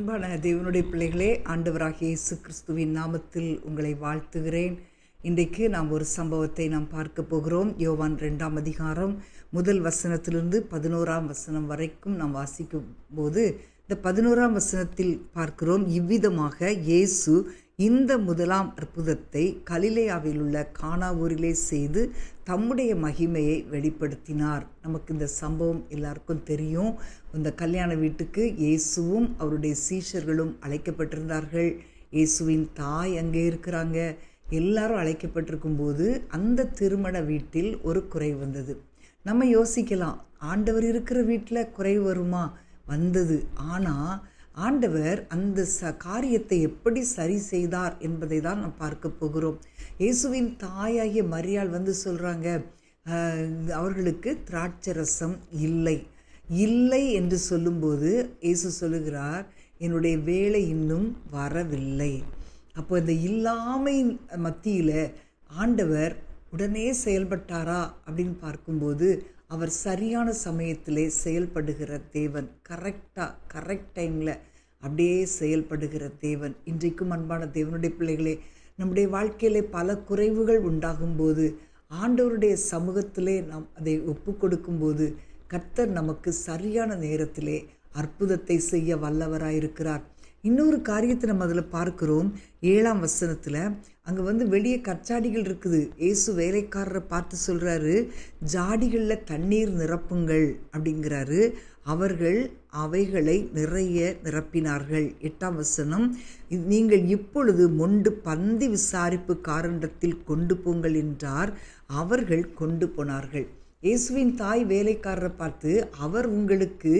அன்பான தேவனுடைய பிள்ளைகளே, ஆண்டவராகிய இயேசு கிறிஸ்துவின் நாமத்தில் உங்களை வாழ்த்துகிறேன். இன்றைக்கு நாம் ஒரு சம்பவத்தை நாம் பார்க்க போகிறோம். யோவான் 2ஆம் அதிகாரம் முதல் வசனத்திலிருந்து 11ஆம் வசனம் வரைக்கும் நாம் வாசிக்கும் போது இந்த 11ஆம் வசனத்தில் பார்க்கிறோம், இவ்விதமாக இயேசு இந்த முதலாம் அற்புதத்தை கலிலேயாவில் உள்ள கானா ஊரிலே செய்து தம்முடைய மகிமையை வெளிப்படுத்தினார். நமக்கு இந்த சம்பவம் எல்லாருக்கும் தெரியும். இந்த கல்யாண வீட்டுக்கு இயேசுவும் அவருடைய சீஷர்களும் அழைக்கப்பட்டிருந்தார்கள். இயேசுவின் தாய் அங்கே இருக்கிறாங்க. எல்லாரும் அழைக்கப்பட்டிருக்கும் போது அந்த திருமண வீட்டில் ஒரு குறை வந்தது. நம்ம யோசிக்கலாம், ஆண்டவர் இருக்கிற வீட்டில் குறை வருமா? வந்தது. ஆனால் ஆண்டவர் அந்த காரியத்தை எப்படி சரி செய்தார் என்பதை தான் நாம் பார்க்க போகிறோம். இயேசுவின் தாயாகிய மரியாள் வந்து சொல்கிறாங்க, அவர்களுக்கு திராட்சரசம் இல்லை என்று சொல்லும்போது இயேசு சொல்லுகிறார், என்னுடைய வேலை இன்னும் வரவில்லை. அப்போ இந்த இல்லாமை மத்தியில் ஆண்டவர் உடனே செயல்பட்டாரா அப்படின்னு பார்க்கும்போது அவர் சரியான சமயத்திலே செயல்படுகிற தேவன். கரெக்ட் டைமில் அப்படியே செயல்படுகிற தேவன். இன்றைக்கும் அன்பான தேவனுடைய பிள்ளைகளே, நம்முடைய வாழ்க்கையிலே பல குறைவுகள் உண்டாகும்போது ஆண்டவருடைய சமூகத்திலே நாம் அதை ஒப்பு கொடுக்கும்போது கர்த்தர் நமக்கு சரியான நேரத்திலே அற்புதத்தை செய்ய வல்லவராயிருக்கிறார். இன்னொரு காரியத்தை நம்ம அதில் பார்க்கிறோம். 7ஆம் வசனத்தில் அங்கே வெளியே கற்சாடிகள் இருக்குது. இயேசு வேலைக்காரரை பார்த்து சொல்கிறாரு, ஜாடிகளில் தண்ணீர் நிரப்புங்கள் அப்படிங்கிறாரு. அவர்கள் அவைகளை நிறைய நிரப்பினார்கள். 8ஆம் வசனம், நீங்கள் இப்பொழுது மொண்டு பந்தி விசாரிப்பு காரணத்தில் கொண்டு போங்கள் என்றார். அவர்கள் கொண்டு போனார்கள். இயேசுவின் தாய் வேலைக்காரரை பார்த்து, அவர் உங்களுக்கு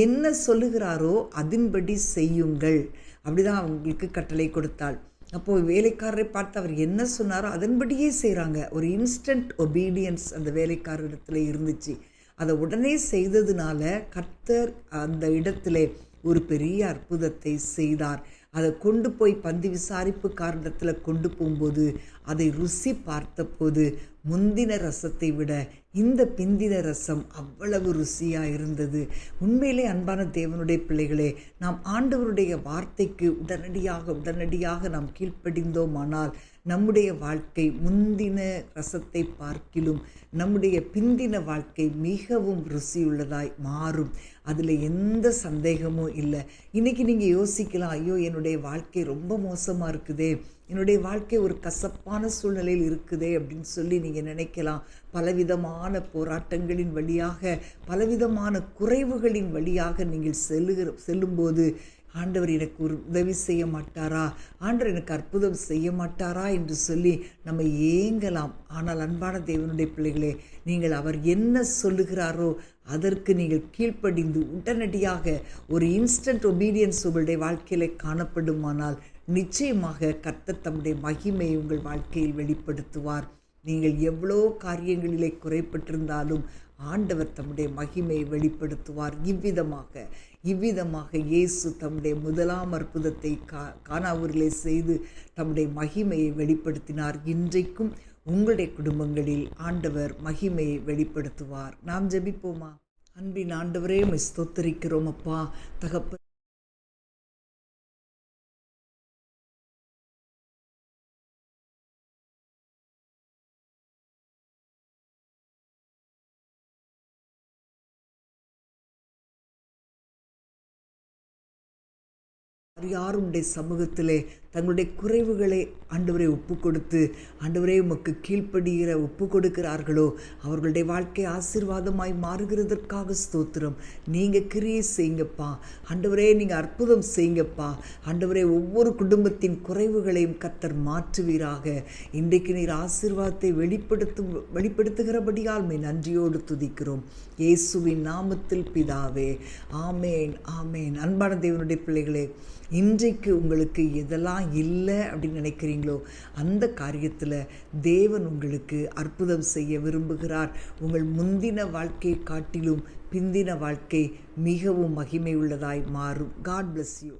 என்ன சொல்லுகிறாரோ அதன்படி செய்யுங்கள் அப்படிதான் அவங்களுக்கு கட்டளை கொடுத்தாள். அப்போது வேலைக்காரரை பார்த்து அவர் என்ன சொன்னாரோ அதன்படியே செய்கிறாங்க. ஒரு இன்ஸ்டன்ட் ஒபீடியன்ஸ் அந்த வேலைக்காரரிடத்துல இருந்துச்சு. அதை உடனே செய்ததுனால கர்த்தர் அந்த இடத்துல ஒரு பெரிய அற்புதத்தை செய்தார். அதை கொண்டு போய் பந்தி விசாரிப்பு காரணத்தில் கொண்டு போகும்போது அதை ருசி பார்த்தபோது முந்தின ரசத்தை விட இந்த பிந்தின ரசம் அவ்வளவு ருசியாக இருந்தது. உண்மையிலே அன்பான தேவனுடைய பிள்ளைகளே, நாம் ஆண்டவருடைய வார்த்தைக்கு உடனடியாக நாம் கீழ்ப்படிந்தோமானால் நம்முடைய வாழ்க்கை முந்தின ரசத்தை பார்க்கிலும் நம்முடைய பிந்தின வாழ்க்கை மிகவும் ருசியுள்ளதாய் மாறும். அதில் எந்த சந்தேகமும் இல்லை. இன்றைக்கி நீங்கள் யோசிக்கலாம், ஐயோ என்னுடைய வாழ்க்கை ரொம்ப மோசமாக இருக்குதே, என்னுடைய வாழ்க்கை ஒரு கசப்பான சூழ்நிலையில் இருக்குதே அப்படின்னு சொல்லி நீங்கள் நினைக்கலாம். பலவிதமான போராட்டங்களின் வழியாக, பலவிதமான குறைவுகளின் வழியாக நீங்கள் செல்லும்போது ஆண்டவர் எனக்கு ஒரு உதவி செய்ய மாட்டாரா, ஆண்டவர் எனக்கு அற்புதம் செய்ய மாட்டாரா என்று சொல்லி நம்ம ஏங்கலாம். ஆனால் அன்பான தேவனுடைய பிள்ளைகளே, நீங்கள் அவர் என்ன சொல்லுகிறாரோ அதற்கு நீங்கள் கீழ்ப்படிந்து உடனடியாக ஒரு இன்ஸ்டன்ட் ஒபீடியன்ஸ் உங்களுடைய வாழ்க்கையில் காணப்படுமானால் நிச்சயமாக கர்த்தர் தம்முடைய மகிமையை உங்கள் வாழ்க்கையில் வெளிப்படுத்துவார். நீங்கள் எவ்வளோ காரியங்களிலே குறைப்பட்டிருந்தாலும் ஆண்டவர் தம்முடைய மகிமையை வெளிப்படுத்துவார். இவ்விதமாக இயேசு தம்முடைய முதலாம் அற்புதத்தை கானா ஊரிலே செய்து தம்முடைய மகிமையை வெளிப்படுத்தினார். இன்றைக்கும் உங்களுடைய குடும்பங்களில் ஆண்டவர் மகிமையை வெளிப்படுத்துவார். நாம் ஜெபிப்போமா? அன்பின் ஆண்டவரே, உம்மை ஸ்தோத்திரிக்கிறோம் அப்பா. தகப்ப யாருடைய சமூகத்திலே தங்களுடைய குறைவுகளை ஆண்டவரை ஒப்பு கொடுத்து ஆண்டவரே உமக்கு கீழ்ப்படுகிற ஒப்பு கொடுக்கிறார்களோ அவர்களுடைய வாழ்க்கை ஆசீர்வாதமாய் மாறுகிறதற்காக ஸ்தோத்திரம். நீங்கள் கிரியை செய்யுங்கப்பா ஆண்டவரே, நீங்கள் அற்புதம் செய்யுங்கப்பா ஆண்டவரே. ஒவ்வொரு குடும்பத்தின் குறைவுகளையும் கர்த்தர் மாற்றுவீராக. இன்றைக்கு நீர் ஆசீர்வாதத்தை வெளிப்படுத்துகிறபடியால் நன்றியோடு துதிக்கிறோம். இயேசுவின் நாமத்தில் பிதாவே, ஆமேன் ஆமேன். அன்பான தேவனுடைய பிள்ளைகளே, இன்றைக்கு உங்களுக்கு எதெல்லாம் இல்லை அப்படின்னு நினைக்கிறீங்களோ அந்த காரியத்தில் தேவன் உங்களுக்கு அற்புதம் செய்ய விரும்புகிறார். உங்கள் முந்தின வாழ்க்கையை காட்டிலும் பிந்தின வாழ்க்கை மிகவும் மகிமை உள்ளதாய் மாறும். God bless you.